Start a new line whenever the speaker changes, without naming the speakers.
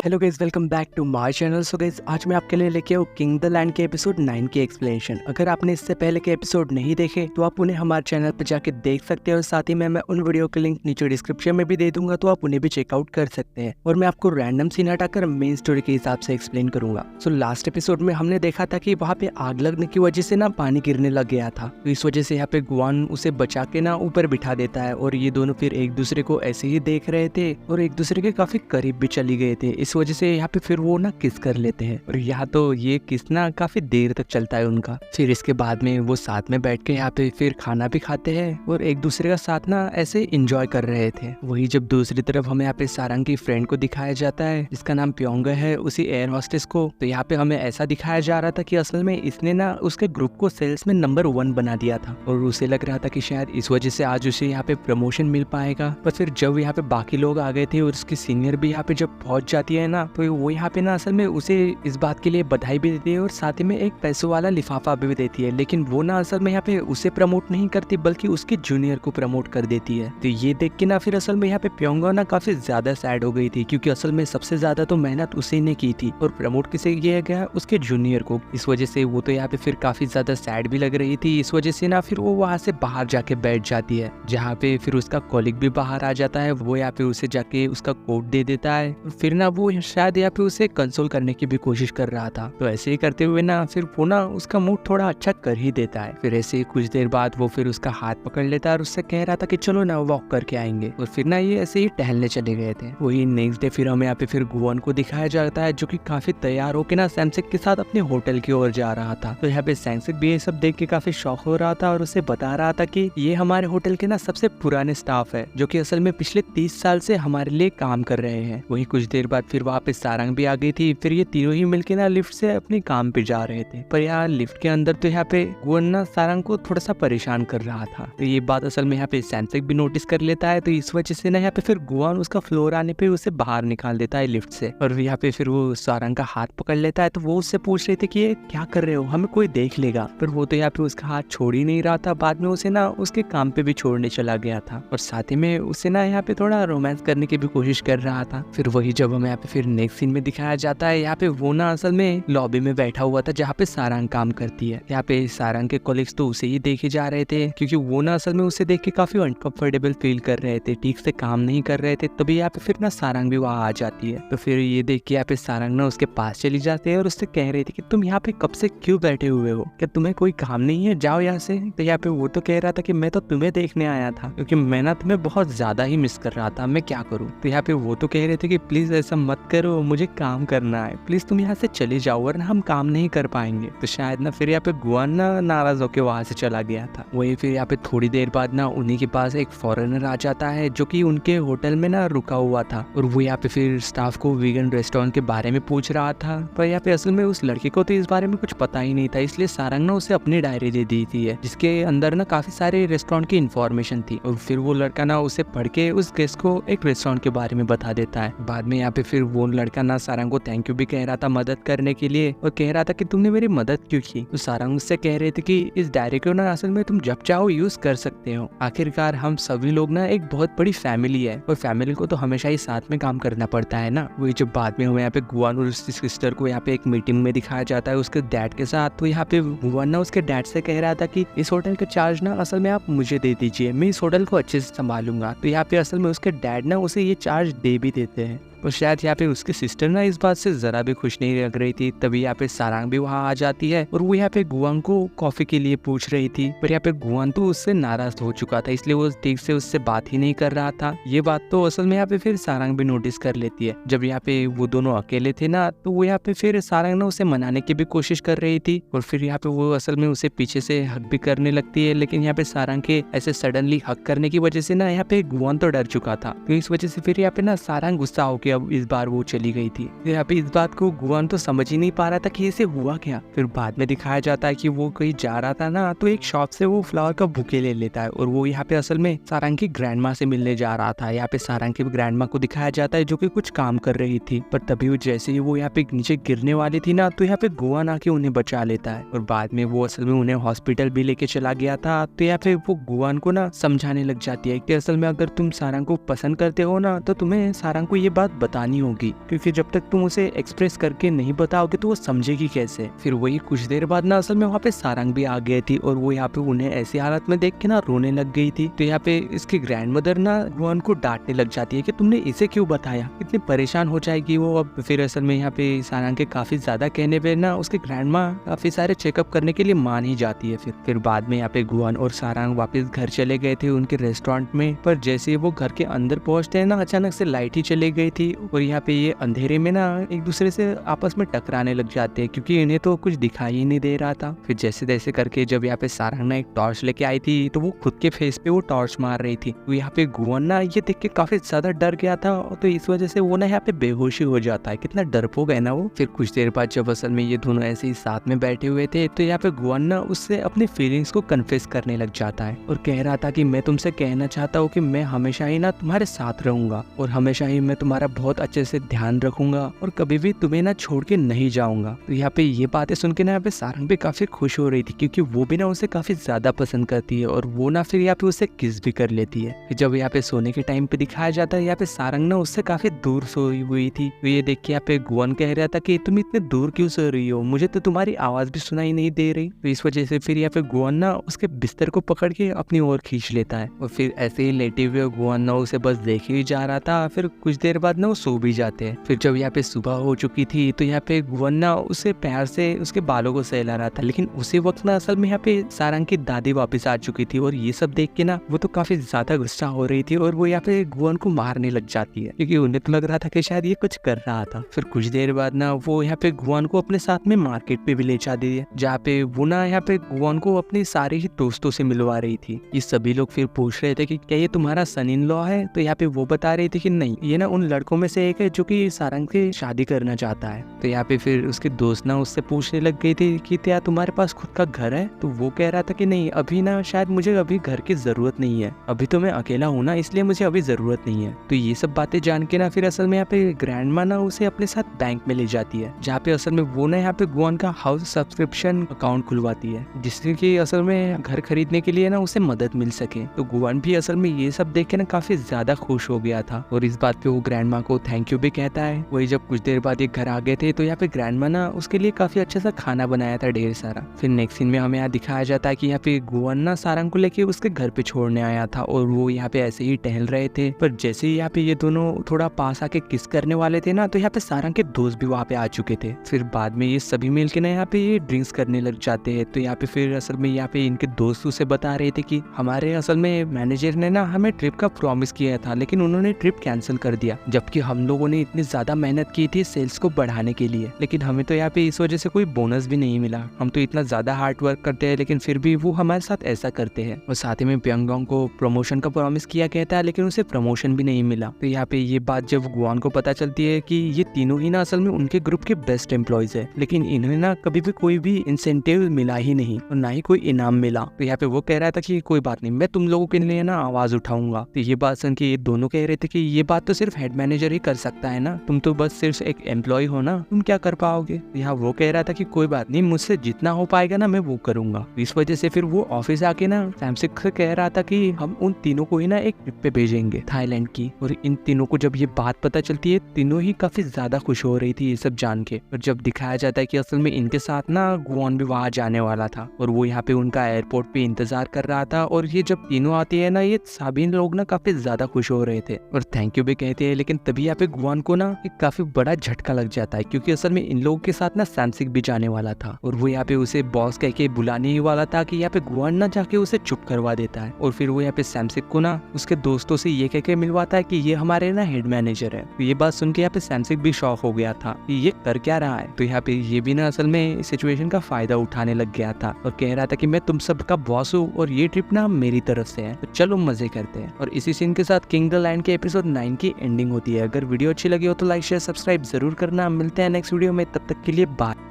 Hello guys, welcome back to my channel. So guys, आज मैं आपके लिए लेके आऊँ किंग द लैंड के एपिसोड 9 की एक्सप्लेनेशन। अगर आपने इससे पहले के एपिसोड नहीं देखे तो आप उन्हें हमारे चैनल पर जाके देख सकते हैं और साथ ही मैं उन वीडियो के लिंक नीचे डिस्क्रिप्शन में भी दे दूंगा, तो आप उन्हें भी चेकआउट कर सकते हैं। और मैं आपको रैंडम सीन हटाकर मेन स्टोरी के हिसाब से एक्सप्लेन करूंगा। सो लास्ट एपिसोड में हमने देखा था कि वहाँ पे आग लगने की वजह से ना पानी गिरने लग गया था, तो इस वजह से यहाँ पे गुआन उसे बचा के ना ऊपर बिठा देता है और ये दोनों फिर एक दूसरे को ऐसे ही देख रहे थे और एक दूसरे के काफी करीब भी चली गए थे। इस वजह से यहाँ पे फिर वो ना किस कर लेते हैं और यहाँ तो ये किस ना काफी देर तक चलता है उनका। फिर इसके बाद में वो साथ में बैठ के यहाँ पे फिर खाना भी खाते हैं और एक दूसरे का साथ ना ऐसे इंजॉय कर रहे थे। वही जब दूसरी तरफ हमें यहाँ पे सारंग की फ्रेंड को दिखाया जाता है जिसका नाम प्योंग है, उसी एयर होस्टेस को। तो यहाँ पे हमें ऐसा दिखाया जा रहा था कि असल में इसने ना उसके ग्रुप को सेल्स में नंबर 1 बना दिया था और उसे लग रहा था कि शायद इस वजह से आज उसे यहाँ पे प्रमोशन मिल पाएगा। पर फिर जब यहाँ पे बाकी लोग आ गए थे और उसकी सीनियर भी यहाँ पे जब पहुंच जाती है ना, तो वो यहाँ पे ना असल में उसे इस बात के लिए बधाई भी देती है और साथ ही में एक पैसों वाला लिफाफा भी देती है। लेकिन वो ना असल में यहाँ पे उसे प्रमोट नहीं करती बल्कि उसके जूनियर को प्रमोट कर देती है। तो ये देख के ना फिर असल में यहाँ पे प्योंगा ना काफी ज्यादा सैड हो गई थी, क्योंकि असल में सबसे ज्यादा तो मेहनत उसी ने की थी और प्रमोट किसे किया गया, उसके जूनियर को। इस वजह से वो तो यहाँ पे फिर काफी ज्यादा सैड भी लग रही थी। इस वजह से ना फिर वो वहाँ से बाहर जाके बैठ जाती है, जहाँ पे फिर उसका कॉलिग भी बाहर आ जाता है। वो यहाँ पे उसे जाके उसका कोट दे देता है और फिर ना वो शायद यहाँ पे उसे कंसोल करने की भी कोशिश कर रहा था। तो ऐसे ही करते हुए ना फिर वो ना उसका मूड थोड़ा अच्छा कर ही देता है। फिर ऐसे ही कुछ देर बाद वो फिर उसका हाथ पकड़ लेता है और उससे कह रहा था कि चलो ना वॉक करके आएंगे। और फिर ना ये ऐसे ही टहलने चले गए थे। वही नेक्स्ट डे फिर हमें यहाँ पे फिर गुआन को दिखाया जाता है, जो कि काफी तैयार होके ना सैमसेक के साथ अपने होटल की ओर जा रहा था। तो यहाँ पे सैमसेक भी ये सब देख के काफी शौक हो रहा था और उसे बता रहा था कि ये हमारे होटल के ना सबसे पुराने स्टाफ है, जो कि असल में पिछले 30 साल से हमारे लिए काम कर रहे हैं। वही कुछ देर बाद फिर वहाँ पे सारंग भी आ गई थी। फिर ये तीनों ही मिलके ना लिफ्ट से अपने काम पे जा रहे थे। पर यहाँ लिफ्ट के अंदर तो यहाँ पे गुआन ना सारंग को थोड़ा सा परेशान कर रहा था। तो ये बात असल में यहाँ पे सैमसेक भी नोटिस कर लेता है। तो इस वजह से ना यहाँ पे फिर गुआन उसका फ्लोर आने पे उसे बाहर निकाल देता है लिफ्ट से। और यहाँ पे फिर वो सारंग का हाथ पकड़ लेता है। तो वो उससे पूछ रहे थे कि ये क्या कर रहे हो, हमें कोई देख लेगा। पर वो तो यहाँ पे उसका हाथ छोड़ ही नहीं रहा था। बाद में उसे ना उसके काम पे भी छोड़ने चला गया था और साथ ही में उसे ना यहाँ पे थोड़ा रोमांस करने की भी कोशिश कर रहा था। फिर वही जब हमें यहाँ पे फिर नेक्स्ट सीन में दिखाया जाता है, यहाँ पे वो ना असल में लॉबी में बैठा हुआ था जहाँ पे सारंग काम करती है। यहाँ पे सारंग के कॉलीग्स तो उसे ही देखे जा रहे थे, क्योंकि वो ना असल में उसे देख के काफी अनकंफर्टेबल फील कर रहे थे, ठीक से काम नहीं कर रहे थे। तभी यहाँ पे फिर ना सारंग भी वहाँ आ जाती है। तो फिर ये देख के यहाँ पे सारंग ना उसके पास चली जाती है और उससे कह रही थी कि तुम यहाँ पे कब से क्यों बैठे हुए हो, क्या तुम्हें कोई काम नहीं है, जाओ यहाँ से। तो यहाँ पे वो तो कह रहा था कि मैं तो तुम्हें देखने आया था, क्योंकि मैं ना तुम्हें बहुत ज्यादा ही मिस कर रहा था, मैं क्या करूँ। तो यहाँ पे वो तो कह रहे थे कि प्लीज ऐसा मत करो, मुझे काम करना है, प्लीज तुम यहाँ से चले जाओ वरना हम काम नहीं कर पाएंगे। तो शायद ना फिर यहाँ पे गुआन ना नाराज होके वहां से चला गया था। वही फिर यहाँ पे थोड़ी देर बाद ना उन्हीं के पास एक फॉरेनर आ जाता है, जो कि उनके होटल में ना रुका हुआ था और वो यहाँ पे फिर स्टाफ को वीगन रेस्टोरेंट के बारे में पूछ रहा था। पर यहाँ पे असल में उस लड़के को तो इस बारे में कुछ पता ही नहीं था, इसलिए सारंग ने उसे अपनी डायरी दे दी थी जिसके अंदर ना काफी सारे रेस्टोरेंट की इन्फॉर्मेशन थी। और फिर वो लड़का ना उसे पढ़ के उस गेस्ट को एक रेस्टोरेंट के बारे में बता देता है। बाद में यहाँ पे फिर वो लड़का ना सारंग को थैंक यू भी कह रहा था मदद करने के लिए और कह रहा था कि तुमने मेरी मदद क्यों की। तो सारंग उससे कह रहे थे कि इस डायरी को ना असल में तुम जब चाहो यूज कर सकते हो। आखिरकार हम सभी लोग ना एक बहुत बड़ी फैमिली है और फैमिली को तो हमेशा ही साथ में काम करना पड़ता है ना। वही जब बाद में हमें यहाँ पे गुआन और उसकी सिस्टर को यहाँ पे एक मीटिंग में दिखाया जाता है उसके डैड के साथ। तो यहाँ पे गुआन ना उसके डैड से कह रहा था कि इस होटल का चार्ज ना असल में आप मुझे दे दीजिए, मैं इस होटल को अच्छे से संभालूंगा। तो यहाँ पे असल में उसके डैड ना उसे ये चार्ज दे भी देते हैं। और शायद यहाँ पे उसकी सिस्टर ना इस बात से जरा भी खुश नहीं लग रही थी। तभी यहाँ पे सारंग भी वहाँ आ जाती है और वो यहाँ पे गुआन को कॉफी के लिए पूछ रही थी। पर यहाँ पे गुआन तो उससे नाराज हो चुका था, इसलिए वो ठीक से उससे बात ही नहीं कर रहा था। ये बात तो असल में यहाँ पे फिर सारंग भी नोटिस कर लेती है। जब यहाँ पे वो दोनों अकेले थे ना, तो वो यहाँ पे फिर सारंग ना उसे मनाने की भी कोशिश कर रही थी और फिर यहाँ पे वो असल में उसे पीछे से हक भी करने लगती है। लेकिन यहाँ पे सारंग के ऐसे सडनली हक करने की वजह से ना यहाँ पे गुआन तो डर चुका था। तो इस वजह से फिर यहाँ पे ना सारंग गुस्सा होकर जब इस बार वो चली गई थी। तो यहाँ पे इस बात को गुआन तो समझ ही नहीं पा रहा था कि इसे हुआ क्या। फिर बाद में दिखाया जाता है कि वो कहीं जा रहा था ना, तो एक शॉप से वो फ्लावर का बुके ले लेता है और वो यहाँ पे असल में सारंग की ग्रैंड माँ से मिलने जा रहा था। यहाँ पे सारंग की ग्रैंड माँ को दिखाया जाता है जो कि कुछ काम कर रही थी, पर तभी वो जैसे ही वो यहाँ पे नीचे गिरने वाली थी ना, तो यहाँ पे गुआन आके उन्हें बचा लेता है और बाद में वो असल में उन्हें हॉस्पिटल भी लेके चला गया था। तो यहाँ पे वो गुआन को ना समझाने लग जाती है कि असल में अगर तुम सारंग को पसंद करते हो ना, तो तुम्हें सारंग को ये बात बतानी होगी, क्योंकि जब तक तुम उसे एक्सप्रेस करके नहीं बताओगे तो वो समझेगी कैसे। फिर वही कुछ देर बाद ना असल में वहाँ पे सारंग भी आ गई थी और वो यहाँ पे उन्हें ऐसी हालत में देख के ना रोने लग गई थी। तो यहाँ पे इसकी ग्रैंड मदर ना गुआन को डांटने लग जाती है कि तुमने इसे क्यों बताया, इतनी परेशान हो जाएगी वो अब। फिर असल में यहाँ पे सारंग के काफी ज्यादा कहने पे ना उसकी ग्रैंड माँ काफी सारे चेकअप करने के लिए मान ही जाती है। फिर बाद में यहाँ पे गुआन और सारंग वापस घर चले गए थे उनके रेस्टोरेंट में, पर जैसे वो घर के अंदर पहुंचते हैं ना, अचानक से लाइट ही चली गई थी और यहाँ पे ये अंधेरे में ना एक दूसरे से आपस में टकराने लग जाते हैं, क्योंकि इन्हें तो कुछ दिखाई ही नहीं दे रहा था। फिर जैसे तैसे करके जब यहाँ पे सारंग ना एक टॉर्च लेके आई थी, तो वो खुद के फेस पे वो टॉर्च मार रही थी। तो यहाँ पे गुआन ना ये देख के काफी ज्यादा डर गया था, तो इस वजह से वो ना यहाँ पे बेहोशी हो जाता है। कितना डरपोक है ना वो। फिर कुछ देर बाद जब असल में ये दोनों ऐसे ही साथ में बैठे हुए थे, तो यहाँ पे गुआन ना उससे अपनी फीलिंग्स को कन्फेस करने लग जाता है और कह रहा था कि मैं तुमसे कहना चाहता हूँ कि मैं हमेशा ही ना तुम्हारे साथ रहूंगा और हमेशा ही मैं तुम्हारा बहुत अच्छे से ध्यान रखूंगा और कभी भी तुम्हें ना छोड़ के नहीं जाऊंगा। तो यहाँ पे ये बातें सुन के ना यहाँ पे सारंग भी काफी खुश हो रही थी, क्योंकि वो भी ना उसे काफी ज्यादा पसंद करती है और वो ना फिर यहाँ पे उसे किस भी कर लेती है। फिर जब यहाँ पे सोने के टाइम पे दिखाया जाता है, यहाँ पे सारंग ना उससे काफी दूर सोई हुई थी। तो ये देख के यहाँ पे गुआन कह रहा था कि तुम इतने दूर क्यों सो रही हो, मुझे तो तुम्हारी आवाज भी सुनाई नहीं दे रही। तो इस वजह से फिर यहाँ पे गुआन ना उसके बिस्तर को पकड़ के अपनी ओर खींच लेता है और फिर ऐसे ही लेटे हुए गुआन ना उसे बस देख ही जा रहा था। फिर कुछ देर बाद ना वो सो भी जाते हैं। फिर जब यहाँ पे सुबह हो चुकी थी, तो यहाँ पे गुआन ना उसे प्यार से उसके बालों को सहला रहा था, लेकिन उसी वक्त ना असल में यहाँ पे सारंग की दादी वापस आ चुकी थी और ये सब देख के ना वो तो काफी ज्यादा गुस्सा हो रही थी और वो यहाँ पे गुआन को मारने लग जाती है, क्योंकि उन्हें तो लग रहा था कि शायद ये कुछ कर रहा था। फिर कुछ देर बाद ना वो यहाँ पे गुआन को अपने साथ में मार्केट पे भी ले जाती है, जहाँ पे वो ना यहाँ पे गुआन को अपने सारे ही दोस्तों से मिलवा रही थी। ये सभी लोग फिर पूछ रहे थे कि क्या ये तुम्हारा सन इन लॉ है, तो यहाँ पे वो बता रही थी कि नहीं, ये ना उन लड़कों में से एक है जो कि सारंग से शादी करना चाहता है। तो यहाँ पे फिर उसके दोस्त ना उससे पूछने लग गई थी कि क्या तुम्हारे पास खुद का घर है, तो वो कह रहा था कि नहीं, अभी ना शायद मुझे अभी घर की जरूरत नहीं है, अभी तो मैं अकेला हूँ ना, इसलिए मुझे अभी जरूरत नहीं है। तो ये सब बातें जान के ना फिर असल में यहाँ पे ग्रैंड माँ ना उसे अपने साथ बैंक में ले जाती है, जहाँ पे असल में वो ना यहाँ पे गुआन का हाउस सब्सक्रिप्शन अकाउंट खुलवाती है, जिससे कि असल में घर खरीदने के लिए ना उसे मदद मिल सके। तो गुआन भी असल में ये सब देख के ना काफी ज्यादा खुश हो गया था और इस बात पे वो ग्रैंड माँ को थैंक यू भी कहता है। वही जब कुछ देर बाद ये घर आ गए थे, तो यहाँ पे ग्रैंड माँ ना उसके लिए काफी अच्छा सा खाना बनाया था, ढेर सारा। फिर नेक्स्ट सीन में हमें यहाँ दिखाया जाता है कि यहाँ पे गुआन ना सारंग को लेके उसके घर पे छोड़ने आया था और वो यहाँ पे ऐसे ही टहल रहे थे, पर जैसे ही यहाँ पे ये दोनों थोड़ा पास आके किस करने वाले थे ना, तो यहाँ पे सारंग के दोस्त भी वहाँ पे आ चुके थे। फिर बाद में ये सभी मिल के ना यहाँ पे ये ड्रिंक्स करने लग जाते हैं। तो यहाँ पे फिर असल में यहाँ पे इनके दोस्त उसे बता रहे थे कि हमारे असल में मैनेजर ने ना हमें ट्रिप का प्रॉमिस किया था, लेकिन उन्होंने ट्रिप कैंसिल कर दिया, जबकि हम लोगों ने इतनी ज्यादा मेहनत की थी सेल्स को बढ़ाने के लिए, लेकिन हमें तो यहाँ पे इस वजह से कोई बोनस भी नहीं मिला। हम तो इतना ज्यादा हार्ड वर्क करते हैं, लेकिन फिर भी वो हमारे साथ ऐसा करते हैं। और साथ ही में प्यंगडोंग को प्रमोशन का प्रॉमिस किया गया था, लेकिन उसे प्रमोशन भी नहीं मिला। तो यहाँ पे ये बात जब गुआन को पता चलती है कि ये तीनों ही ना असल में उनके ग्रुप के बेस्ट एम्प्लॉयज है, लेकिन इन्हें ना कभी भी कोई भी इंसेंटिव मिला ही नहीं और ना ही कोई इनाम मिला। तो यहाँ पे वो कह रहा था कि कोई बात नहीं, मैं तुम लोगों के लिए ना आवाज उठाऊंगा। तो ये बात सुन के ये दोनों कह रहे थे कि ये बात तो सिर्फ हेड मैनेजर ही कर सकता है ना, तुम तो बस सिर्फ एक एम्प्लॉय हो ना, तुम क्या कर पाओगे। यहाँ वो कह रहा था कि कोई बात नहीं, मुझसे जितना हो पाएगा ना मैं वो करूंगा। इस वजह से फिर वो ऑफिस आके ना सैमसंग से कह रहा था कि हम उन तीनों को ही ना एक ट्रिप पे भेजेंगे थाईलैंड की। और इन तीनों को जब ये बात पता चलती है, तीनों ही काफी ज्यादा खुश हो रही थी ये सब जान के। और जब दिखाया जाता है कि असल में इनके साथ ना गुआन भी वहां जाने वाला था और वो यहाँ पे उनका एयरपोर्ट पे इंतजार कर रहा था। और ये जब तीनों आती है ना, ये सभी लोग ना काफी ज्यादा खुश हो रहे थे और थैंक यू भी कहते हैं। लेकिन तभी यहाँ पे गुआन को ना एक काफी बड़ा झटका लग जाता है, क्योंकि असल में इन लोगों के साथ ना सैमसंग भी जाने वाला था और वो यहाँ पे उसे बॉस कह के बुलाने ही वाला था कि यहाँ पे गुआन ना जाके उसे चुप करवा देता है। और फिर वो यहाँ पे सैमसंग को ना उसके दोस्तों से ये कह के मिलवाता है कि ये हमारे ना हेड मैनेजर है। तो ये बात सुन के यहाँ पे सैमसंग भी शॉक हो गया था कि ये कर क्या रहा है। तो यहाँ पे ये भी ना असल में सिचुएशन का फायदा उठाने लग गया था और कह रहा था कि मैं तुम सब का बॉस हूँ और ये ट्रिप ना मेरी तरफ से है, तो चलो मजे करते हैं। और इसी सीन के साथ किंग द लैंड के एपिसोड 9 की एंडिंग होती है। अगर वीडियो अच्छी लगी हो तो लाइक शेयर सब्सक्राइब जरूर करना। मिलते हैं नेक्स्ट वीडियो में, तब तक के लिए बाय।